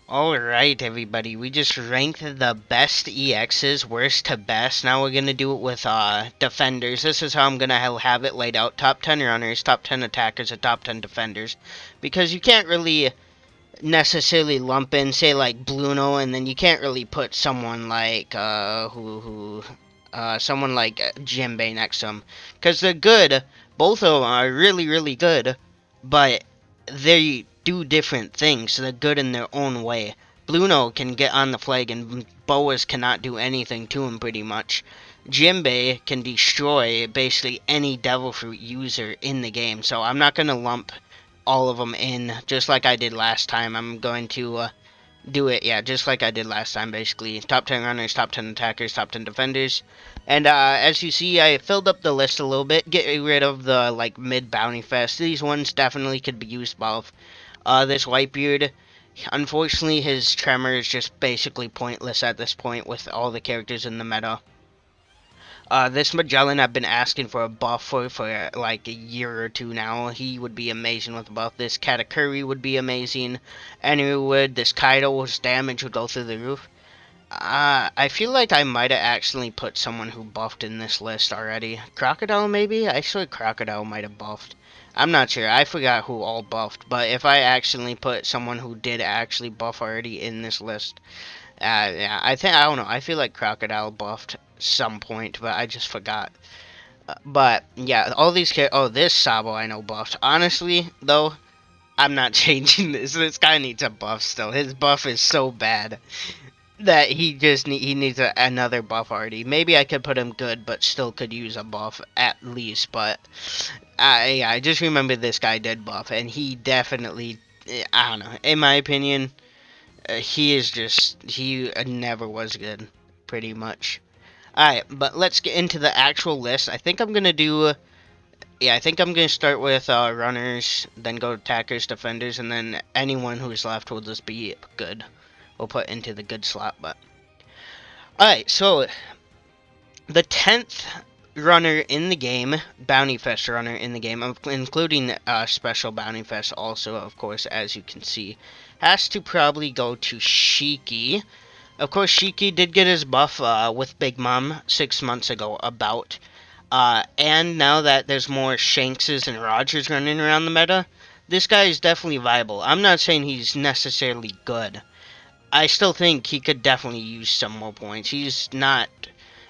Alright, everybody, we just ranked the best EXs, worst to best. Now we're gonna do it with defenders. This is how I'm gonna have it laid out. Top 10 runners, top 10 attackers, and top 10 defenders. Because you can't really necessarily lump in, say, like, Bluno, and then you can't really put someone like, someone like Jinbei next to him. Because they're good, both of them are really, really good, but they do different things, so they're good in their own way. Bluno can get on the flag, and Boas cannot do anything to him, pretty much. Jinbei can destroy basically any Devil Fruit user in the game, so I'm not going to lump all of them in, just like I did last time. I'm going to do it, yeah, just like I did last time, basically. Top 10 runners, top 10 attackers, top 10 defenders. And as you see, I filled up the list a little bit, get rid of the, like, mid-bounty fest. These ones definitely could be used both. This Whitebeard, unfortunately, his tremor is just basically pointless at this point with all the characters in the meta. This Magellan I've been asking for a buff for like a year or two now. He would be amazing with a buff. This Katakuri would be amazing. Annie would. This Kaido's damage would go through the roof. I feel like I might have actually put someone who buffed in this list already. Crocodile, maybe? Actually, Crocodile might have buffed. I'm not sure. I forgot who all buffed. But if I actually put someone who did actually buff already in this list, yeah, I don't know. I feel like Crocodile buffed some point, but I just forgot. But yeah, all these this Sabo I know buffed. Honestly, though, I'm not changing this. This guy needs a buff still. His buff is so bad that he needs another buff already. Maybe I could put him good, but still could use a buff at least. But yeah, I just remember this guy did buff, and he definitely, I don't know. In my opinion, he never was good, pretty much. Alright, but let's get into the actual list. I think I'm gonna do, yeah, I think I'm gonna start with runners, then go attackers, defenders, and then anyone who's left will just be good. We'll put into the good slot, but alright, so the 10th runner in the game, Bounty Fest runner in the game, including Special Bounty Fest also, of course, as you can see, has to probably go to Shiki. Of course, Shiki did get his buff with Big Mom 6 months ago, about. And now that there's more Shankses and Rogers running around the meta, this guy is definitely viable. I'm not saying he's necessarily good. I still think he could definitely use some more points. He's not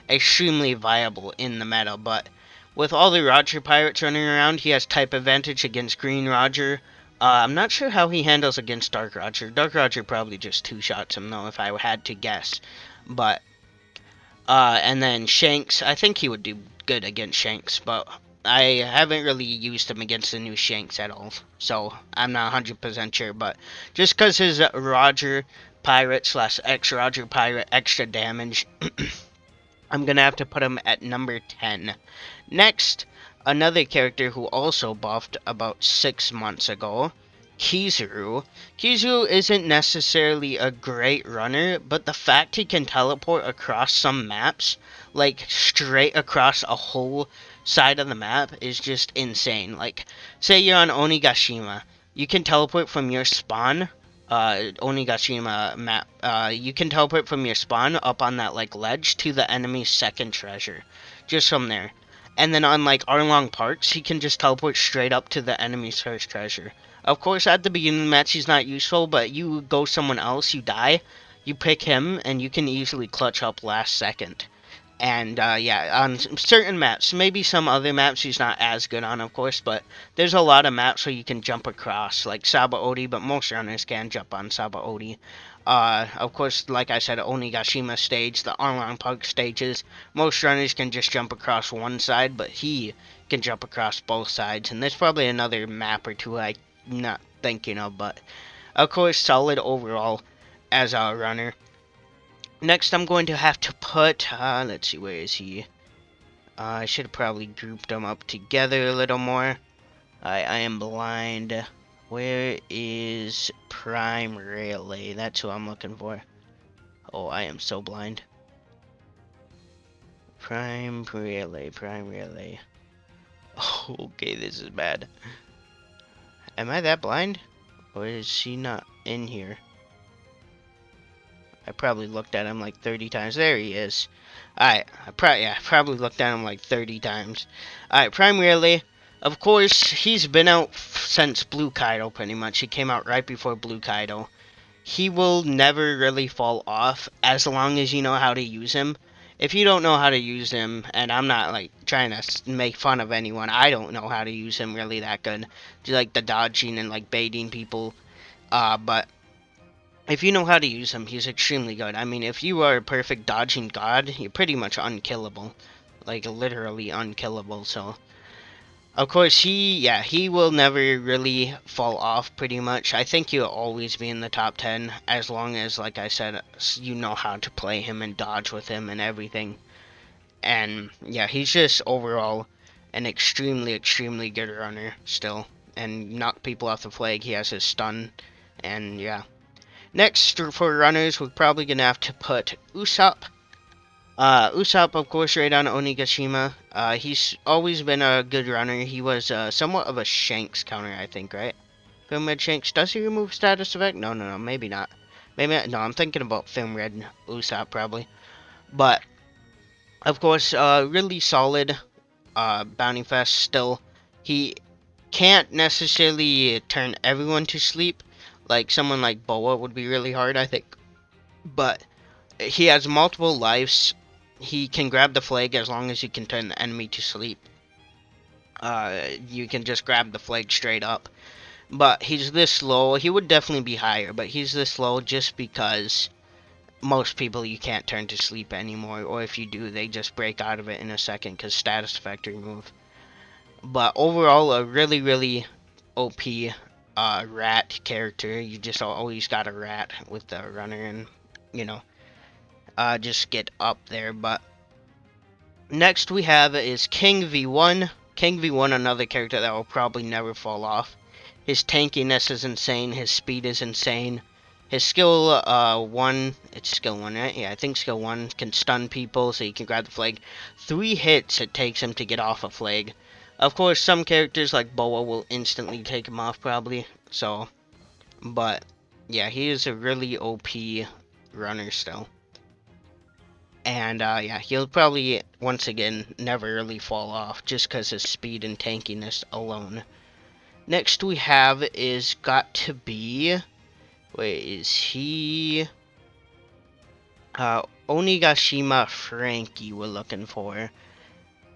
extremely viable in the meta, but with all the Roger pirates running around, he has type advantage against Green Roger. I'm not sure how he handles against Dark Roger. Dark Roger probably just two-shots him, though, if I had to guess. But, and then Shanks, I think he would do good against Shanks, but I haven't really used him against the new Shanks at all. So, I'm not 100% sure, but just because his Roger Pirate / ex-Roger Pirate extra damage, I'm going to have to put him at number 10. Next, another character who also buffed about 6 months ago, Kizaru. Kizaru isn't necessarily a great runner, but the fact he can teleport across some maps, like straight across a whole side of the map, is just insane. Like, say you're on Onigashima, you can teleport from your spawn, Onigashima map, you can teleport from your spawn up on that, like, ledge to the enemy's second treasure. Just from there. And then on, like, Arlong Parks, he can just teleport straight up to the enemy's first treasure. Of course, at the beginning of the match, he's not useful, but you go someone else, you die, you pick him, and you can easily clutch up last second. And, yeah, on certain maps, maybe some other maps he's not as good on, of course, but there's a lot of maps where you can jump across, like Sabaody, but most runners can jump on Sabaody. Of course, like I said, Onigashima stage, the Arlong Park stages, most runners can just jump across one side, but he can jump across both sides, and there's probably another map or two I'm not thinking of, but, of course, solid overall as a runner. Next, I'm going to have to put, let's see, where is he? I should have probably grouped them up together a little more. I am blind. Where is Prime Relay? That's who I'm looking for. Oh, I am so blind. Prime Relay, Prime Relay. Oh, okay, this is bad. Am I that blind? Or is she not in here? I probably looked at him like 30 times. There he is. Alright, I probably looked at him like 30 times. Alright, primarily, of course, he's been out since Blue Kaido, pretty much. He came out right before Blue Kaido. He will never really fall off as long as you know how to use him. If you don't know how to use him, and I'm not like trying to make fun of anyone, I don't know how to use him really that good. Do like the dodging and like baiting people. But if you know how to use him, he's extremely good. I mean, if you are a perfect dodging god, you're pretty much unkillable. Like literally unkillable, so of course, he will never really fall off, pretty much. I think he'll always be in the top 10, as long as, like I said, you know how to play him and dodge with him and everything. And, yeah, he's just overall an extremely, extremely good runner still. And knock people off the flag, he has his stun, and yeah. Next, for runners, we're probably going to have to put Usopp. Usopp, of course, right on Onigashima. He's always been a good runner. He was somewhat of a Shanks counter, I think, right? Film Red Shanks. Does he remove status effect? No, maybe not. Maybe not. No, I'm thinking about Film Red Usopp, probably. But, of course, really solid Bounty Fest still. He can't necessarily turn everyone to sleep. Like, someone like Boa would be really hard, I think. But he has multiple lives. He can grab the flag as long as you can turn the enemy to sleep. You can just grab the flag straight up. But he's this slow. He would definitely be higher, but he's this slow just because most people you can't turn to sleep anymore. Or if you do, they just break out of it in a second because status effect remove. But overall, a really, really OP rat character. You just always got a rat with the runner and, you know, just get up there. But next we have is King V1. King V1, another character that will probably never fall off. His tankiness is insane. His speed is insane. His skill 1, it's skill 1, right? Yeah, I think skill 1 can stun people so you can grab the flag. 3 hits it takes him to get off a flag. Of course, some characters like Boa will instantly take him off probably. So, but yeah, he is a really OP runner still. And, yeah, he'll probably, once again, never really fall off, just because his speed and tankiness alone. Next we have is got to be... Wait, is he... Onigashima Frankie we're looking for.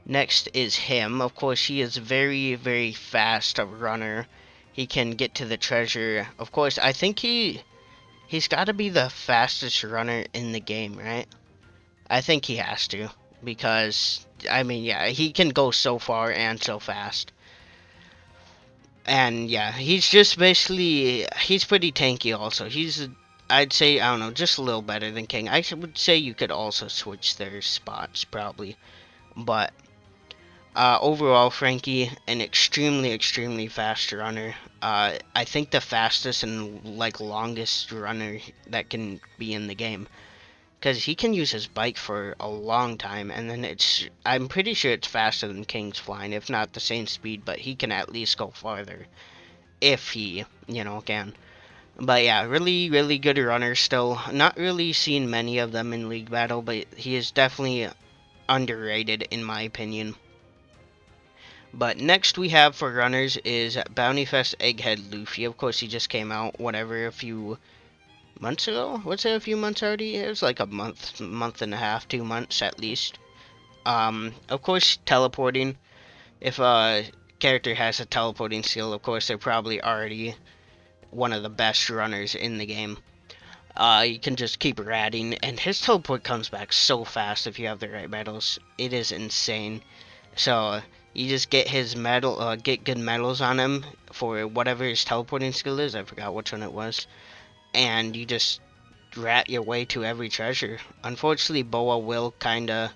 Next is him. Of course, he is very, very fast a runner. He can get to the treasure. Of course, I think he's got to be the fastest runner in the game, right? I think he has to, because, I mean, yeah, he can go so far and so fast. And, yeah, he's just basically, he's pretty tanky also. He's, I'd say, I don't know, just a little better than King. I would say you could also switch their spots, probably. But, overall, Frankie, an extremely, extremely fast runner. I think the fastest and, like, longest runner that can be in the game. Because he can use his bike for a long time, and then I'm pretty sure it's faster than King's flying, if not the same speed, but he can at least go farther, if he, you know, can. But yeah, really, really good runner still. Not really seen many of them in League Battle, but he is definitely underrated, in my opinion. But next we have for runners is Bounty Fest Egghead Luffy. Of course, he just came out, whatever, a few months ago? Was it a few months already? It was like a month and a half, 2 months at least. Of course, teleporting. If a character has a teleporting skill, of course, they're probably already one of the best runners in the game. You can just keep ratting, and his teleport comes back so fast if you have the right medals. It is insane. So, you just get his medal, get good medals on him for whatever his teleporting skill is. I forgot which one it was. And you just rat your way to every treasure. Unfortunately, Boa will kinda...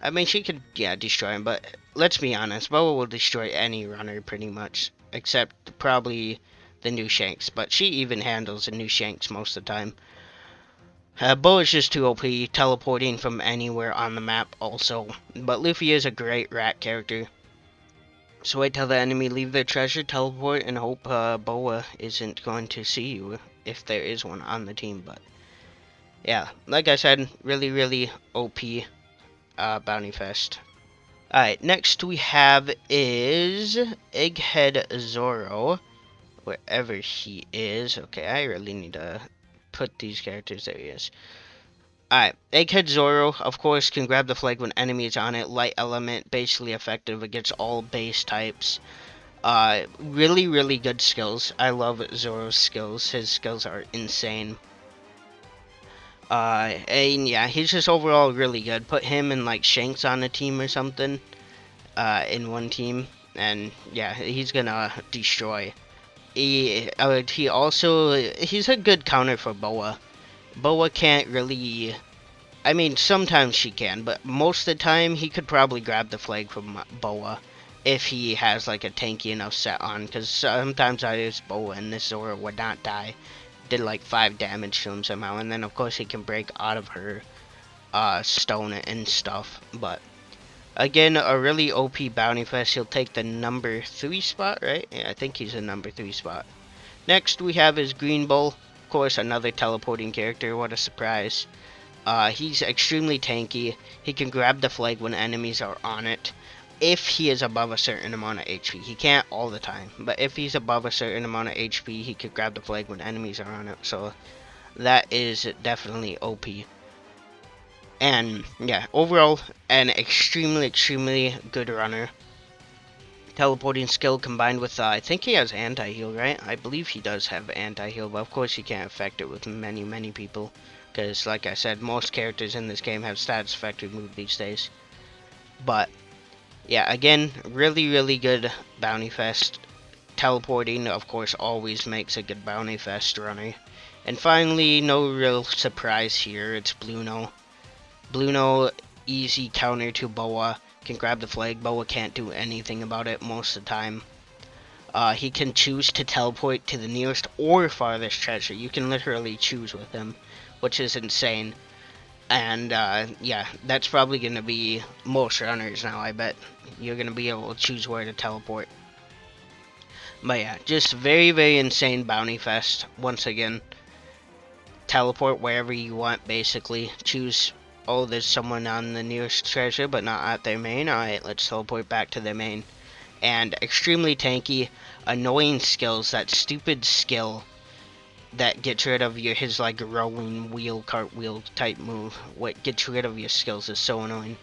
I mean, she could, yeah, destroy him, but let's be honest, Boa will destroy any runner pretty much, except probably the new Shanks, but she even handles the new Shanks most of the time. Boa's just too OP, teleporting from anywhere on the map also, but Luffy is a great rat character. So wait till the enemy leave their treasure, teleport, and hope Boa isn't going to see you, if there is one on the team. But yeah, like I said, really OP Bounty Fest. Alright, next we have is Egghead Zoro, wherever he is. Okay, I really need to put these characters. There he is. Alright, Egghead Zoro, of course, can grab the flag when enemies on it. Light element, basically effective against all base types. Really good skills. I love Zoro's skills. His skills are insane. And yeah, he's just overall really good. Put him and like Shanks on a team or something, in one team, and yeah, he's gonna destroy. He also, he's a good counter for Boa. Boa can't really, I mean, sometimes she can, but most of the time he could probably grab the flag from Boa if he has like a tanky enough set on, because sometimes I use Boa and this Zoro would not die. Did like 5 damage to him somehow, and then of course he can break out of her stone and stuff. But again, a really OP Bounty Fest. He'll take the number 3 spot, right? Yeah, I think he's a number 3 spot. Next we have his Green Bull, of course another teleporting character. What a surprise. He's extremely tanky. He can grab the flag when enemies are on it, if he is above a certain amount of HP. He can't all the time, but if he's above a certain amount of HP, he could grab the flag when enemies are on it. So that is definitely OP. And yeah, overall, an extremely good runner. Teleporting skill combined with, I think he has anti-heal, right? I believe he does have anti-heal, but of course he can't affect it with many people. Because, like I said, most characters in this game have status effective move these days. But yeah, again, really good Bounty Fest. Teleporting, of course, always makes a good Bounty Fest runner. And finally, no real surprise here, it's Bluno. Bluno, easy counter to Boa. Can grab the flag. Boa can't do anything about it most of the time. He can choose to teleport to the nearest or farthest treasure. You can literally choose with him, which is insane. And yeah, that's probably going to be most runners now, I bet. You're going to be able to choose where to teleport. But yeah, just very insane Bounty Fest. Once again, teleport wherever you want, basically. Choose, oh, there's someone on the nearest treasure, but not at their main. Alright, let's teleport back to their main. And extremely tanky, annoying skills, that stupid skill that gets rid of his like rolling wheel, cartwheel type move. What gets rid of your skills is so annoying.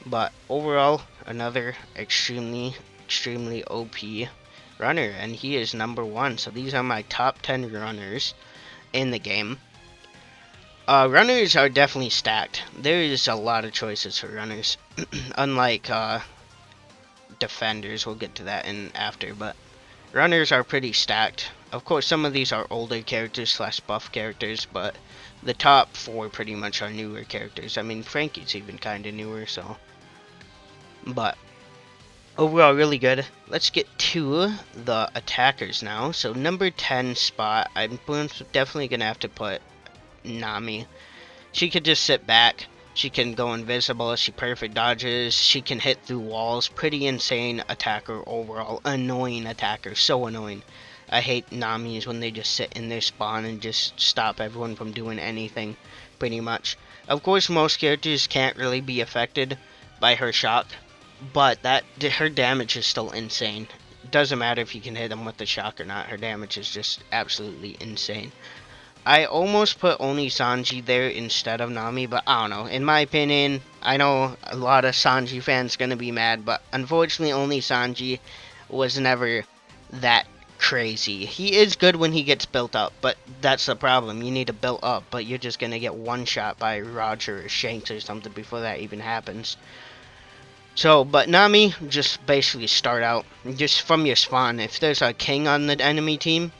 But overall, another extremely OP runner, and he is number 1. So these are my top 10 runners in the game. Runners are definitely stacked. There is a lot of choices for runners. Unlike defenders, we'll get to that in after, but runners are pretty stacked. Of course, some of these are older characters slash buff characters, but the top 4 pretty much are newer characters. I mean, Frankie's even kind of newer, so. But overall, really good. Let's get to the attackers now. So number 10 spot, I'm definitely going to have to put Nami. She could just sit back. She can go invisible. She perfect dodges. She can hit through walls. Pretty insane attacker overall. Annoying attacker. So annoying. I hate Namis when they just sit in their spawn and just stop everyone from doing anything. Pretty much. Of course, most characters can't really be affected by her shock, but her damage is still insane. It doesn't matter if you can hit them with the shock or not. Her damage is just absolutely insane. I almost put only Sanji there instead of Nami, but I don't know. In my opinion, I know a lot of Sanji fans gonna be mad, but unfortunately only Sanji was never that crazy. He is good when he gets built up, but that's the problem. You need to build up, but you're just gonna get one shot by Roger or Shanks or something before that even happens. So, but Nami, just basically start out just from your spawn. If there's a king on the enemy team,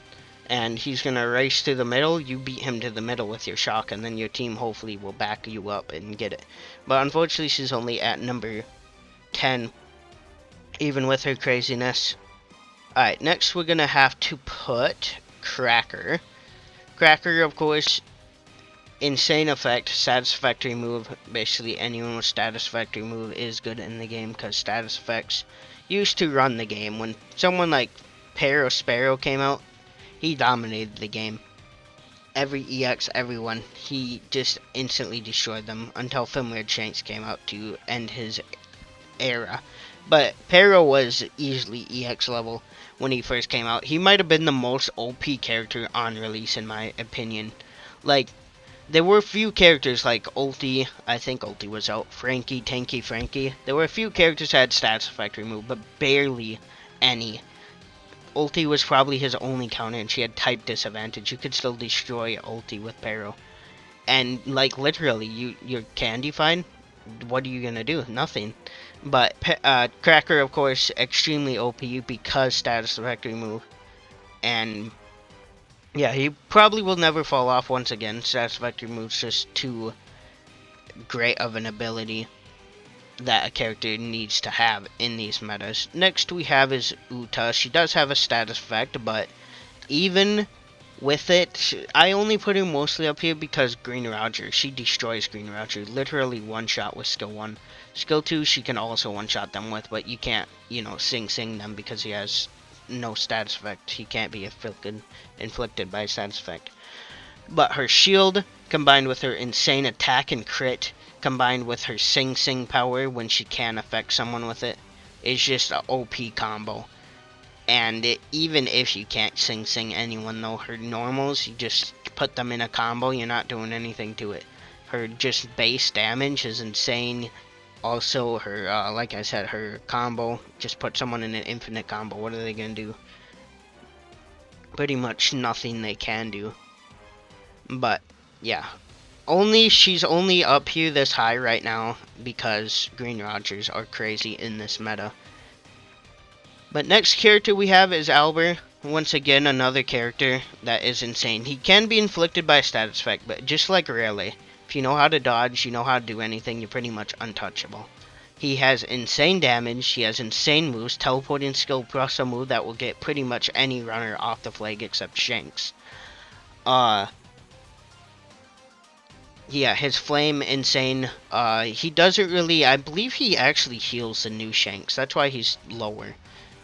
and he's going to race to the middle, you beat him to the middle with your shock, and then your team hopefully will back you up and get it. But unfortunately, she's only at number 10, even with her craziness. Alright, next we're going to have to put Cracker. Cracker, of course, insane effect, satisfactory move. Basically, anyone with satisfactory move is good in the game, because status effects used to run the game. When someone like Pear or Sparrow came out, he dominated the game. every EX, everyone. He just instantly destroyed them until Filmweird Shanks came out to end his era. But Pero was easily EX level when he first came out. He might have been the most OP character on release in my opinion. Like, there were a few characters like Ulti, I think Ulti was out, Frankie, Tanky Frankie. There were a few characters that had status effect removed, but barely any. Ulti was probably his only counter, and she had type disadvantage. You could still destroy Ulti with Pero. And, like, literally, you're candy fine. What are you gonna do? Nothing. But, Cracker, of course, extremely OP because status effect remove. And yeah, he probably will never fall off once again. Status effect remove's just too great of an ability that a character needs to have in these metas. Next we have is Uta. She does have a status effect, but even with it, I only put her mostly up here because Green Roger. She destroys Green Roger. Literally one shot with skill 1. Skill 2 she can also one shot them with, but you can't, sing them because he has no status effect. He can't be inflicted by a status effect. But her shield, combined with her insane attack and crit, combined with her sing power when she can affect someone with it, is just an OP combo. And even if you can't sing anyone though, her normals, you just put them in a combo, you're not doing anything to it. Her just base damage is insane. Also, her, like I said, her combo, just put someone in an infinite combo. What are they going to do? Pretty much nothing they can do. But, yeah. She's only up here this high right now because Green Rogers are crazy in this meta. But next character we have is Opbr. Once again, another character that is insane. He can be inflicted by a status effect, but just like Rayleigh. If you know how to dodge, you know how to do anything, you're pretty much untouchable. He has insane damage, he has insane moves, teleporting skill plus a move that will get pretty much any runner off the flag except Shanks. Yeah, his flame, insane. He doesn't really, I believe he actually heals the new Shanks, that's why he's lower.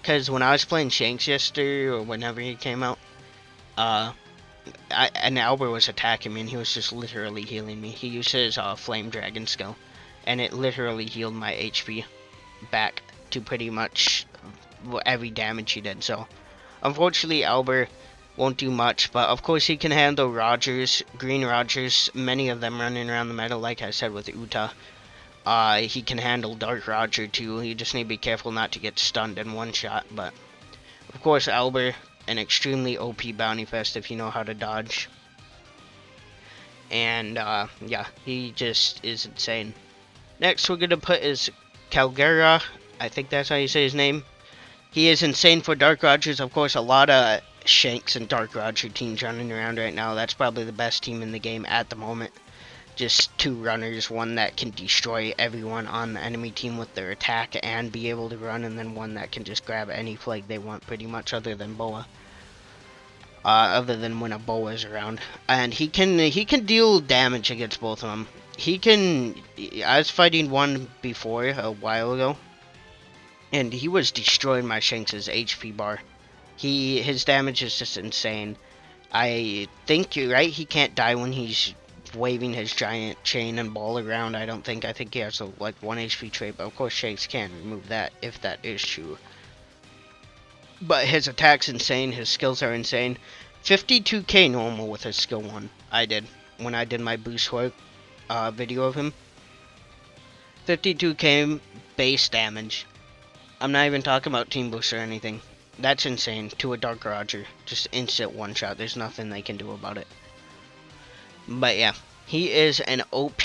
Because when I was playing Shanks yesterday, or whenever he came out, and Opbr was attacking me, and he was just literally healing me. He used his Flame Dragon skill, and it literally healed my HP back to pretty much every damage he did. So, unfortunately, Opbr won't do much, but of course he can handle Rogers, Green Rogers, many of them running around the meta, like I said with Uta. He can handle Dark Roger too. You just need to be careful not to get stunned in one shot, but of course Opbr, an extremely OP bounty fest if you know how to dodge. And, yeah, he just is insane. Next, we're gonna put is Calgera. I think that's how you say his name. He is insane for Dark Rogers. Of course, a lot of Shanks and Dark Roger teams running around right now. That's probably the best team in the game at the moment. Just two runners, one that can destroy everyone on the enemy team with their attack and be able to run, and then one that can just grab any flag they want pretty much other than Boa. Other than when a Boa is around. And he can deal damage against both of them. I was fighting one before, a while ago, and he was destroying my Shanks' HP bar. His damage is just insane. I think you're right, he can't die when he's waving his giant chain and ball around. I think he has a, like, 1 HP trait, but of course Shanks can remove that if that is true. But his attack's insane, his skills are insane. 52k normal with his skill 1, I did, when I did my boost work video of him. 52k base damage. I'm not even talking about team boost or anything. That's insane to a Dark Roger. Just instant one shot, there's nothing they can do about it. But yeah, he is an OP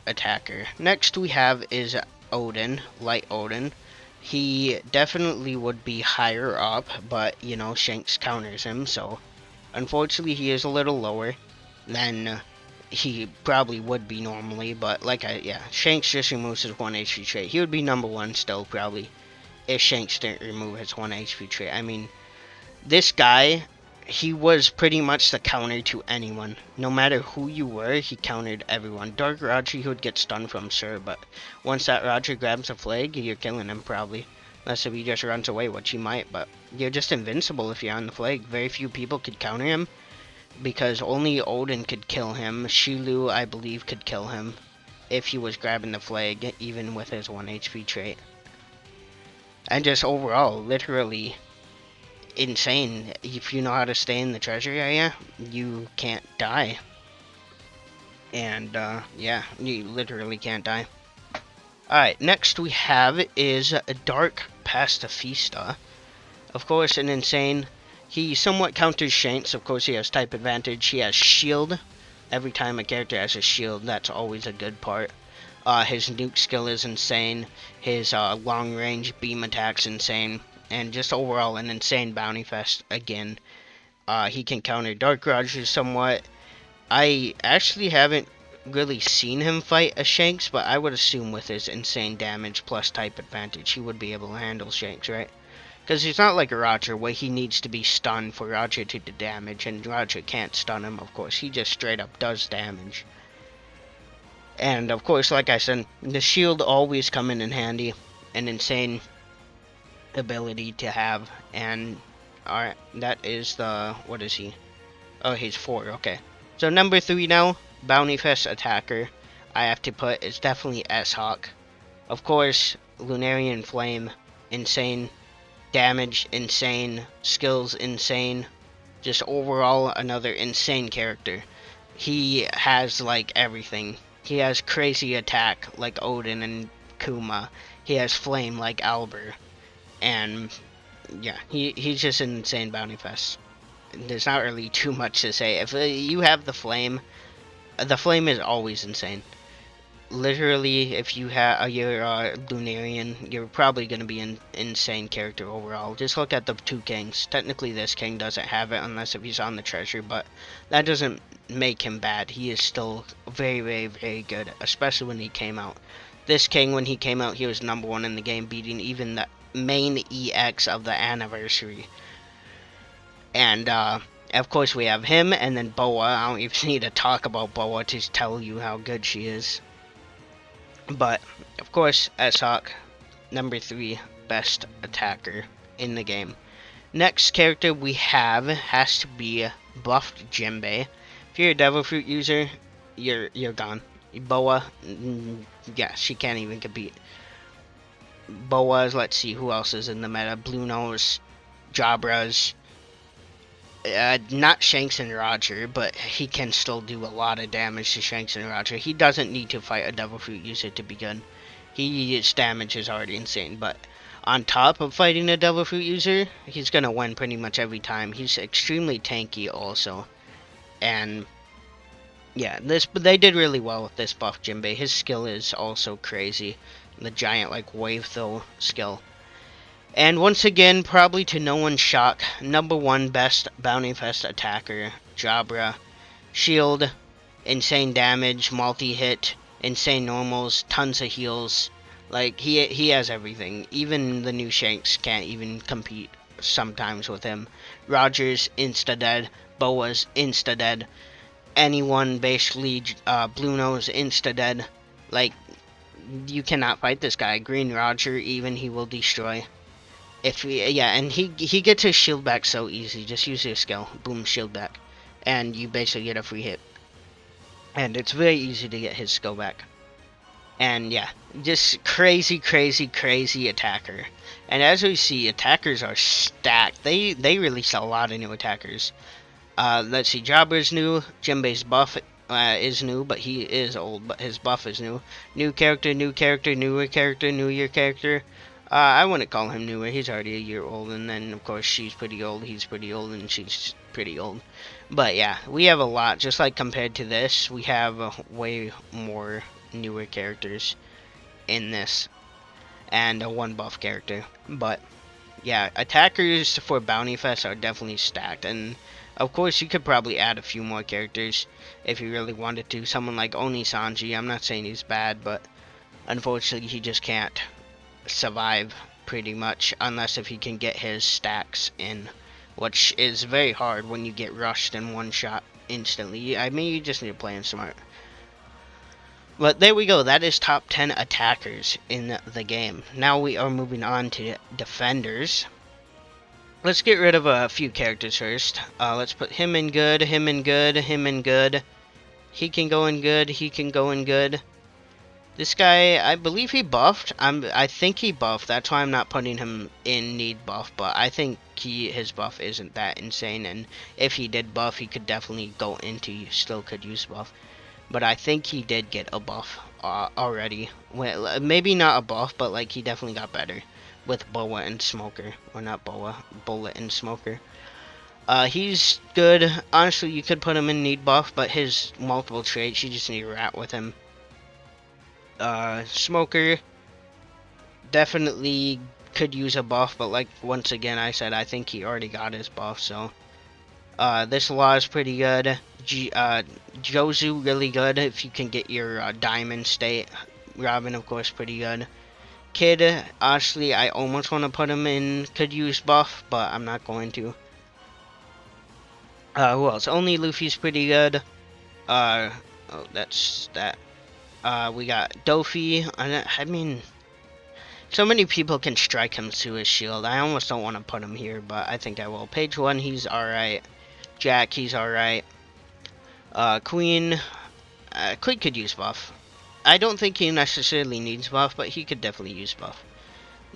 attacker. Next we have is Odin, Light Odin. He definitely would be higher up, but, Shanks counters him, so unfortunately he is a little lower than he probably would be normally, but Shanks just removes his 1 HP trait. He would be number 1 still, probably, if Shanks didn't remove his 1 HP trait. I mean, this guy, he was pretty much the counter to anyone. No matter who you were, he countered everyone. Dark Roger, he would get stunned from, sure, but once that Roger grabs a flag, you're killing him, probably. Unless if he just runs away, which he might, but you're just invincible if you're on the flag. Very few people could counter him. because only Odin could kill him. Shilu, I believe, could kill him if he was grabbing the flag, even with his 1 HP trait. And just overall, literally insane. If you know how to stay in the treasure area, you can't die. And, yeah, you literally can't die. Alright, next we have is Dark Pacifista. Of course, an insane. He somewhat counters Shanks. Of course, he has type advantage. He has shield. Every time a character has a shield, that's always a good part. His nuke skill is insane. His long range beam attack's insane. And just overall an insane bounty fest again. He can counter Dark Rogers somewhat. I actually haven't really seen him fight a Shanks, but I would assume with his insane damage plus type advantage, he would be able to handle Shanks, right? Because he's not like a Roger, where he needs to be stunned for Roger to do damage, and Roger can't stun him, of course. He just straight up does damage. And, of course, like I said, the shield always come in handy. An insane ability to have. And, alright, that is the... what is he? Oh, he's 4, okay. So, number 3 now, Bounty Fest Attacker. I have to put, it's definitely S-Hawk. Of course, Lunarian Flame, insane. Damage, insane. Skills, insane. Just overall, another insane character. He has, like, everything. He has crazy attack, like Odin and Kuma. He has flame, like Opbr. And, yeah, he's just an insane bounty fest. There's not really too much to say. If you have the flame is always insane. Literally, if you have your Lunarian, you're probably going to be an insane character overall. Just look at the 2 kings. Technically, this king doesn't have it unless if he's on the treasure, but that doesn't make him bad. He is still very, very, very good, especially when he came out. This king, when he came out, he was number 1 in the game, beating even the main EX of the anniversary. And, of course, we have him, and then Boa. I don't even need to talk about Boa to tell you how good she is. But, of course, S-Hawk, number 3 best attacker in the game. Next character we have has to be buffed Jinbei. If you're a Devil Fruit user, you're gone. Boa, yeah, she can't even compete. Boas, let's see who else is in the meta. Blue Nose, Jabras. Not Shanks and Roger, but he can still do a lot of damage to Shanks and Roger. He doesn't need to fight a Devil Fruit user to be good. His damage is already insane, but on top of fighting a Devil Fruit user, he's gonna win pretty much every time. He's extremely tanky also. And, yeah, they did really well with this buff Jinbei. His skill is also crazy. The giant, like, wave throw skill. And once again, probably to no one's shock, number 1 best Bounty Fest attacker, Jabra. Shield, insane damage, multi-hit, insane normals, tons of heals. Like, he has everything. Even the new Shanks can't even compete sometimes with him. Rogers, insta-dead. Boa's insta-dead. Anyone, basically, Blue Nose, insta-dead. Like, you cannot fight this guy. Green Roger, even, he will destroy. And he gets his shield back so easy. Just use your skill. Boom, shield back. And you basically get a free hit. And it's very easy to get his skill back. And yeah, just crazy, crazy, crazy attacker. And as we see, attackers are stacked. They released a lot of new attackers. Let's see, Jabber's new. Jinbei's buff is new, but he is old. But his buff is new. New character, newer character, new year character. I wouldn't call him newer. He's already a year old. And then, of course, she's pretty old. He's pretty old. And she's pretty old. But, yeah, we have a lot. Just like compared to this, we have way more newer characters in this. And a 1 buff character. But, yeah, attackers for Bounty Fest are definitely stacked. And, of course, you could probably add a few more characters if you really wanted to. Someone like Oni Sanji. I'm not saying he's bad, but unfortunately, he just can't survive pretty much unless if he can get his stacks in, which is very hard when you get rushed in 1 shot instantly. I mean, you just need to play him smart. But there we go. That is top 10 attackers in the game. Now we are moving on to defenders. let's get rid of a few characters first. Let's put him in good, him in good, him in good. He can go in good, he can go in good. This guy, I believe he buffed. I think he buffed. That's why I'm not putting him in need buff. But I think his buff isn't that insane. And if he did buff, he could definitely go into still could use buff. But I think he did get a buff already. Well, maybe not a buff, but like he definitely got better with Boa and Smoker, or not Boa, Bullet and Smoker. He's good. Honestly, you could put him in need buff, but his multiple traits, you just need a rat with him. Smoker definitely could use a buff, but like once again I said, I think he already got his buff. So this law is pretty good. Jozu really good if you can get your diamond state. Robin of course pretty good. Kid, honestly I almost want to put him in could use buff, but I'm not going to. Who else? Only Luffy's pretty good. Oh, that's that. We got Dofi. I mean, so many people can strike him through his shield. I almost don't want to put him here, but I think I will. Page 1, he's alright. Jack, he's alright. Queen. Queen could use buff. I don't think he necessarily needs buff, but he could definitely use buff.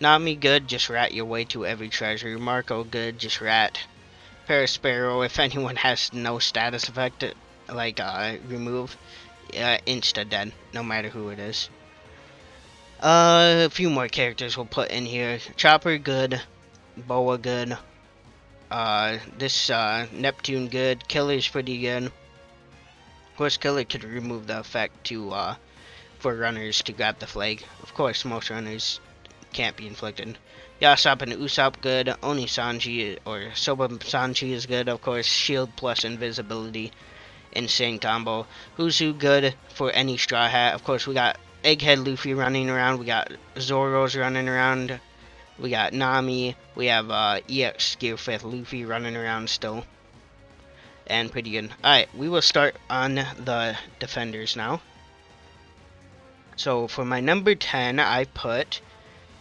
Nami, good. Just rat your way to every treasure. Marco, good. Just rat. Parasparrow, if anyone has no status effect, like, remove. Insta dead, no matter who it is. A few more characters we'll put in here. Chopper, good. Boa, good. This, Neptune, good. Killer's pretty good. Of course, Killer could remove the effect to, for runners to grab the flag. Of course, most runners can't be inflicted. Yasop and Usopp, good. Only Sanji, or Soba Sanji is good. Of course, shield plus invisibility. Insane combo. Huzu good for any straw hat. Of course, we got Egghead Luffy running around. We got Zoro's running around. We got Nami. We have EX Gear 5th Luffy running around still. And pretty good. Alright, we will start on the defenders now. So for my number 10, I put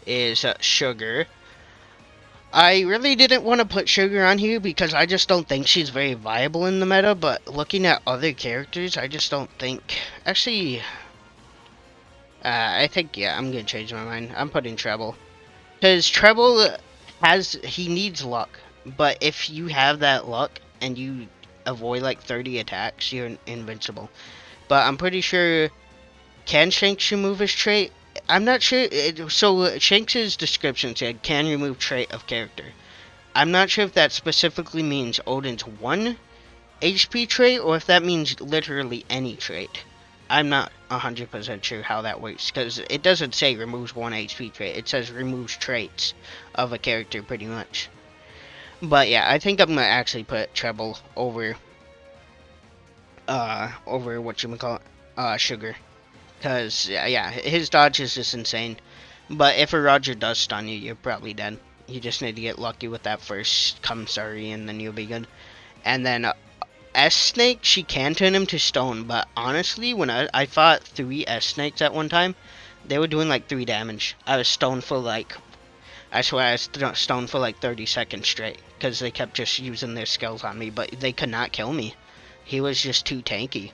is Sugar. I really didn't want to put Sugar on here because I just don't think she's very viable in the meta, but looking at other characters, I just don't think... Actually, I think, yeah, I'm going to change my mind. I'm putting Treble. Because Treble he needs luck, but if you have that luck and you avoid like 30 attacks, you're invincible. But I'm pretty sure, can Shanks remove his trait? I'm not sure. So Shanks' description said can remove trait of character. I'm not sure if that specifically means Odin's 1 HP trait or if that means literally any trait. I'm not 100% sure how that works because it doesn't say removes 1 HP trait. It says removes traits of a character pretty much. But yeah, I think I'm gonna actually put Treble over Sugar. Because, yeah, his dodge is just insane. But if a Roger does stun you, you're probably dead. You just need to get lucky with that first commissary, and then you'll be good. And then, S-Snake, she can turn him to stone. But honestly, when I fought 3 S-Snakes at one time, they were doing like 3 damage. I was stoned for like... I swear I was stoned for like 30 seconds straight. Because they kept just using their skills on me. But they could not kill me. He was just too tanky.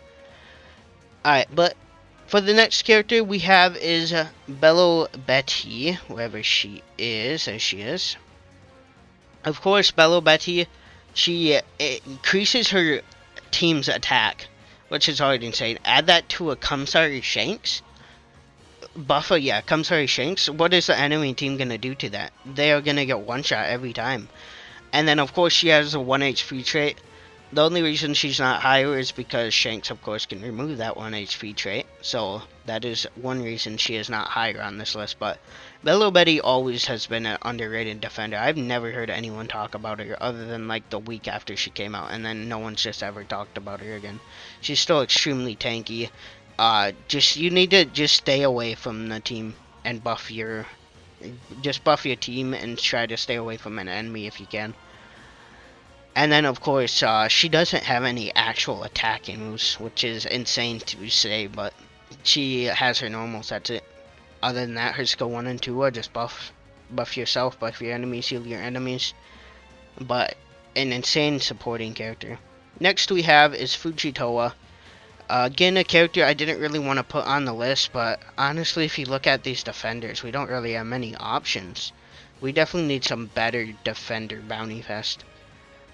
Alright, but... For the next character we have is Bello Betty, wherever she is, as she is. Of course, Bello Betty, she increases her team's attack, which is already insane. Add that to a Commissary Shanks. Buffer, yeah, Commissary Shanks. What is the enemy team going to do to that? They are going to get one shot every time. And then, of course, she has a 1 HP trait. The only reason she's not higher is because Shanks, of course, can remove that 1 HP trait. So, that is one reason she is not higher on this list. But, Bello Betty always has been an underrated defender. I've never heard anyone talk about her other than, like, the week after she came out. And then no one's just ever talked about her again. She's still extremely tanky. You need to just stay away from the team and buff your... Just buff your team and try to stay away from an enemy if you can. And then, of course, she doesn't have any actual attacking moves, which is insane to say, but she has her normals, that's it. Other than that, her skill 1 and 2 are just buff yourself, buff your enemies, heal your enemies. but an insane supporting character. Next we have is Fujitowa. Again, a character I didn't really want to put on the list, but honestly, if you look at these defenders, we don't really have many options. We definitely need some better defender bounty fest.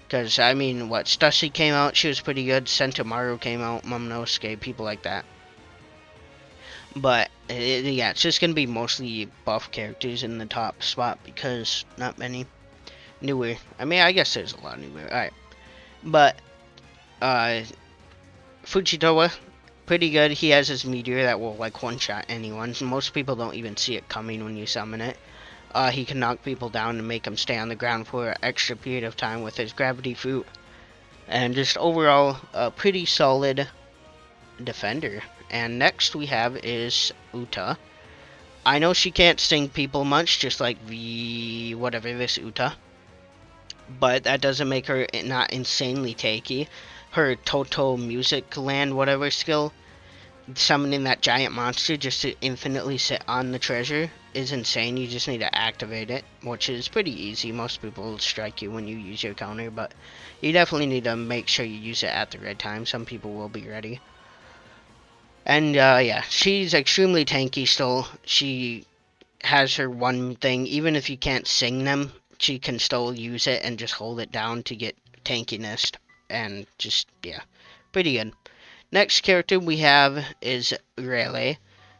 Because, I mean, what, Stussy came out, she was pretty good. Sentomaru came out, Momonosuke, people like that. But, yeah, it's just going to be mostly buff characters in the top spot because not many newer. I mean, I guess there's a lot newer. Alright. But, Fujitowa, pretty good. He has his meteor that will, like, one-shot anyone. Most people don't even see it coming when you summon it. He can knock people down and make them stay on the ground for an extra period of time with his gravity fruit. And just overall, a pretty solid defender. And next we have is Uta. I know she can't sting people much, just like whatever this Uta. But that doesn't make her not insanely tanky. Her Toto Music Land whatever skill, summoning that giant monster just to infinitely sit on the treasure, is insane. You just need to activate it, which is pretty easy. Most people will strike you when you use your counter, but you definitely need to make sure you use it at the right time. Some people will be ready. And yeah, she's extremely tanky still. She has her one thing, even if you can't sing them, she can still use it and just hold it down to get tankiness. And just, yeah, pretty good. Next character we have is Rayleigh.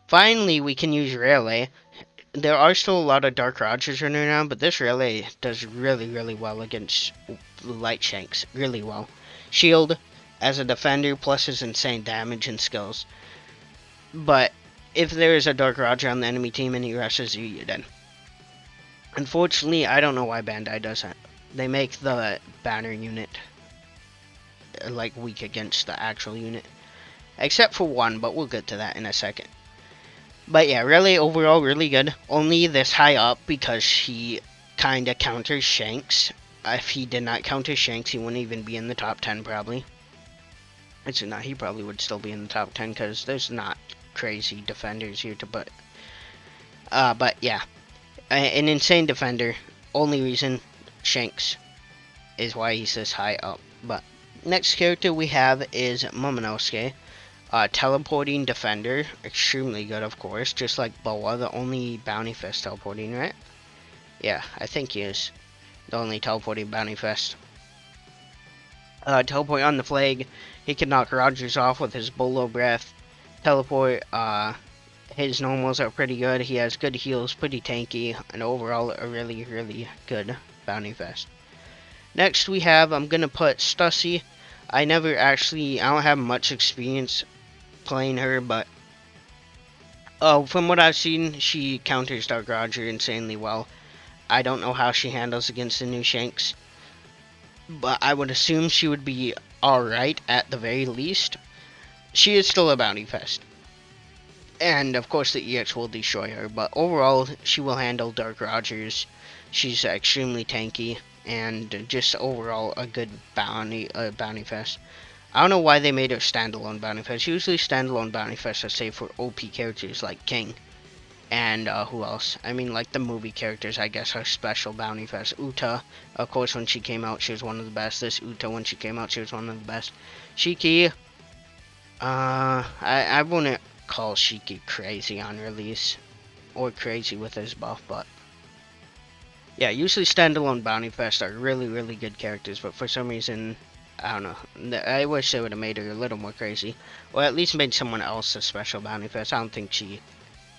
Finally, we can use Rayleigh. There are still a lot of Dark Rogers running around, but this Rayleigh does really, really well against Light Shanks. Really well. Shield as a defender, plus his insane damage and skills. But if there is a Dark Roger on the enemy team and he rushes you, you're dead. Unfortunately, I don't know why Bandai does that. They make the banner unit like weak against the actual unit. Except for one, but we'll get to that in a second. But yeah, really overall really good. Only this high up because he kinda counters Shanks. If he did not counter Shanks, he wouldn't even be in the top 10 probably. Actually, not. He probably would still be in the top 10 because there's not crazy defenders here to put. But yeah, an insane defender. Only reason Shanks is why he's this high up. But next character we have is Momonosuke. Teleporting defender, extremely good of course, just like Boa, the only bounty fest teleporting, right? Yeah, I think he is the only teleporting bounty fest. Teleport on the flag, he can knock Rogers off with his Bolo breath. Teleport, his normals are pretty good, he has good heals, pretty tanky, and overall a really, really good bounty fest. Next we have, I'm gonna put Stussy. I don't have much experience playing her, but from what I've seen, she counters Dark Roger insanely well. I don't know how she handles against the new Shanks, but I would assume she would be alright at the very least. She is still a bounty fest, and of course the EX will destroy her, but overall she will handle Dark Rogers. She's extremely tanky, and just overall a good bounty fest. I don't know why they made her standalone bounty fest. Usually standalone bounty fests are saved for OP characters like King. And who else? I mean, like the movie characters, I guess, are special bounty fests. Uta, of course, when she came out, she was one of the best. This Uta, when she came out, she was one of the best. Shiki, I wouldn't call Shiki crazy on release. Or crazy with his buff, but yeah, usually standalone bounty fests are really, really good characters, but for some reason, I don't know. I wish they would have made her a little more crazy. Or at least made someone else a special bounty fest. I don't think she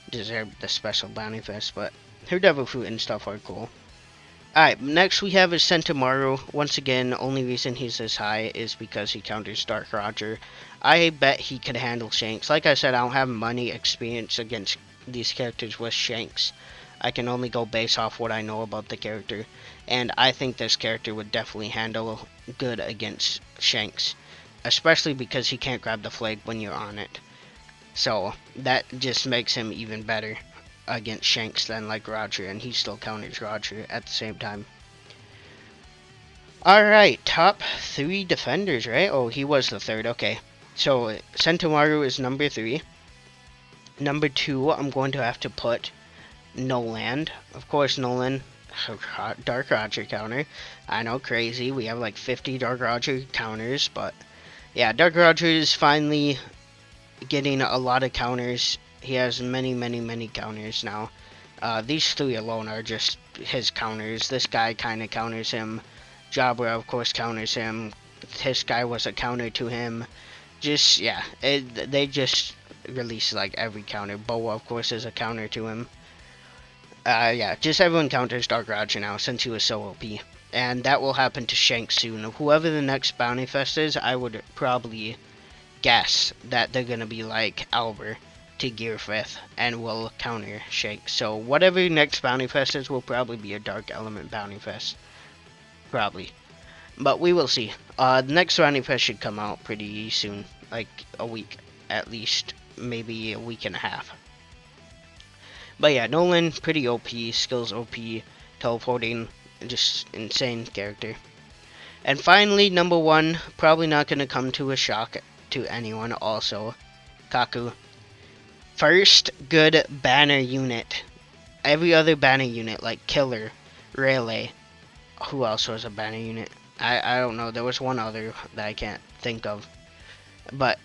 deserved the special bounty fest, but her devil fruit and stuff are cool. Alright, next we have is Sentomaru. Once again, the only reason he's this high is because he counters Dark Roger. I bet he could handle Shanks. Like I said, I don't have money experience against these characters with Shanks. I can only go based off what I know about the character. And I think this character would definitely handle good against Shanks. Especially because he can't grab the flag when you're on it. So, that just makes him even better against Shanks than like Roger. And he still counters Roger at the same time. Alright, top 3 defenders, right? Oh, he was the third, okay. So, Sentomaru is number 3. Number 2, I'm going to have to put Noland. Of course, Nolan Dark Roger counter. I know, crazy. We have like 50 Dark Roger counters, but yeah, Dark Roger is finally getting a lot of counters. He has many counters now. These 3 alone are just his counters. This guy kind of counters him. Jabra, of course, counters him. This guy was a counter to him. Just, yeah, they just release like every counter. Boa, of course, is a counter to him. Yeah, just everyone counters Dark Roger now since he was so OP. And that will happen to Shanks soon. Whoever the next Bounty Fest is, I would probably guess that they're going to be like Opbr to Gear 5th and will counter Shanks. So whatever next Bounty Fest is will probably be a Dark Element Bounty Fest. Probably. But we will see. The next Bounty Fest should come out pretty soon. Like a week at least. Maybe a week and a half. But yeah, Nolan, pretty OP. Skills OP. Teleporting. Just insane character. And finally, number 1. Probably not going to come to a shock to anyone also. Kaku. First good banner unit. Every other banner unit, like Killer, Rayleigh. Who else was a banner unit? I don't know. There was one other that I can't think of. But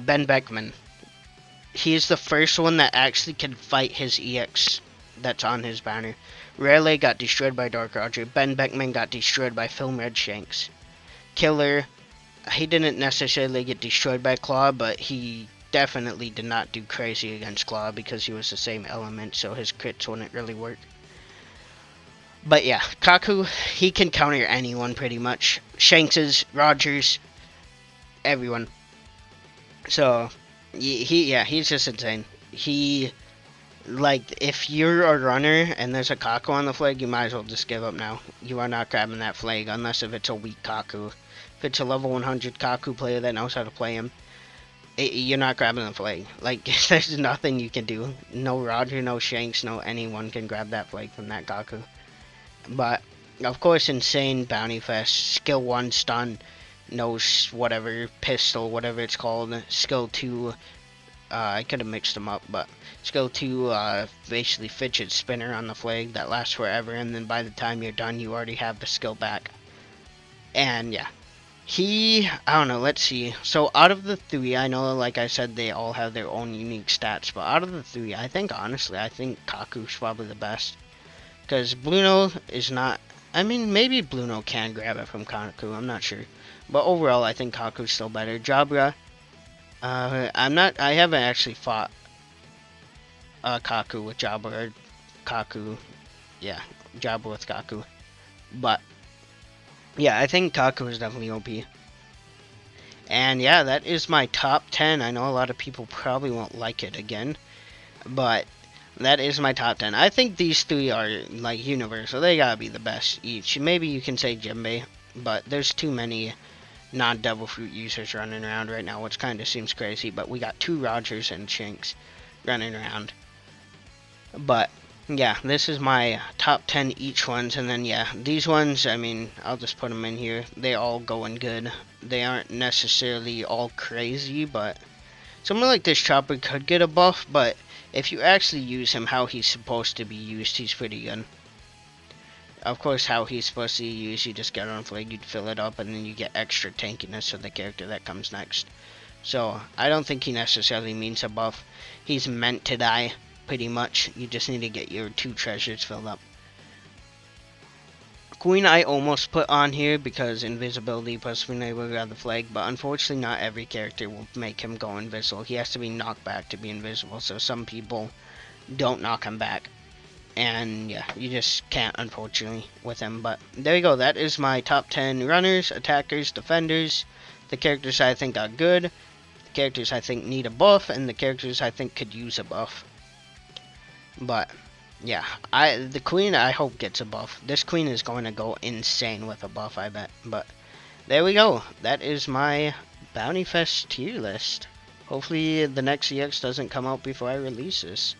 Ben Beckman. He's the first one that actually can fight his EX that's on his banner. Rayleigh got destroyed by Dark Roger. Ben Beckman got destroyed by Film Red Shanks. Killer, he didn't necessarily get destroyed by Claw, but he definitely did not do crazy against Claw because he was the same element, so his crits wouldn't really work. But yeah, Kaku, he can counter anyone pretty much. Shanks's, Rogers, everyone. So, he's just insane. He, like, if you're a runner and there's a Kaku on the flag, you might as well just give up now. You are not grabbing that flag unless if it's a weak Kaku. If it's a level 100 Kaku player that knows how to play him, you're not grabbing the flag. Like, there's nothing you can do. No Roger, no Shanks, no anyone can grab that flag from that Kaku. But, of course, insane Bounty Fest. Skill 1 stun, no whatever, pistol, whatever it's called. Skill 2, I could have mixed them up, but skill 2, basically fidget spinner on the flag that lasts forever, and then by the time you're done, you already have the skill back. And, yeah. I don't know, let's see. So, out of the 3, I know, like I said, they all have their own unique stats, but out of the 3, I think Kaku's probably the best. Because Bluno is not, I mean, maybe Bluno can grab it from Kaku, I'm not sure. But overall, I think Kaku's still better. Jabra, I haven't actually fought Kaku with Jabra, or Kaku, yeah, Jabra with Kaku. But, yeah, I think Kaku is definitely OP. And yeah, that is my top 10. I know a lot of people probably won't like it again, but that is my top 10. I think these 3 are, like, universal. They gotta be the best each. Maybe you can say Jinbei, but there's too many non-Devil Fruit users running around right now, which kind of seems crazy. But we got 2 Rogers and Shanks running around. But, yeah, this is my top 10 each ones. And then, yeah, these ones, I mean, I'll just put them in here. They all going good. They aren't necessarily all crazy, but someone like this Chopper could get a buff, but if you actually use him how he's supposed to be used, he's pretty good. Of course, how he's supposed to be used, you just get on flag, you fill it up, and then you get extra tankiness for the character that comes next. So, I don't think he necessarily means a buff. He's meant to die, pretty much. You just need to get your 2 treasures filled up. Queen I almost put on here because invisibility plus being able to grab the flag, but unfortunately not every character will make him go invisible. He has to be knocked back to be invisible, so some people don't knock him back. And yeah, you just can't, unfortunately, with him. But there you go, that is my top 10 runners, attackers, defenders, the characters I think are good, the characters I think need a buff, and the characters I think could use a buff. But yeah, the queen I hope gets a buff. This queen is going to go insane with a buff, I bet. But there we go. That is my Bounty Fest tier list. Hopefully the next EX doesn't come out before I release this.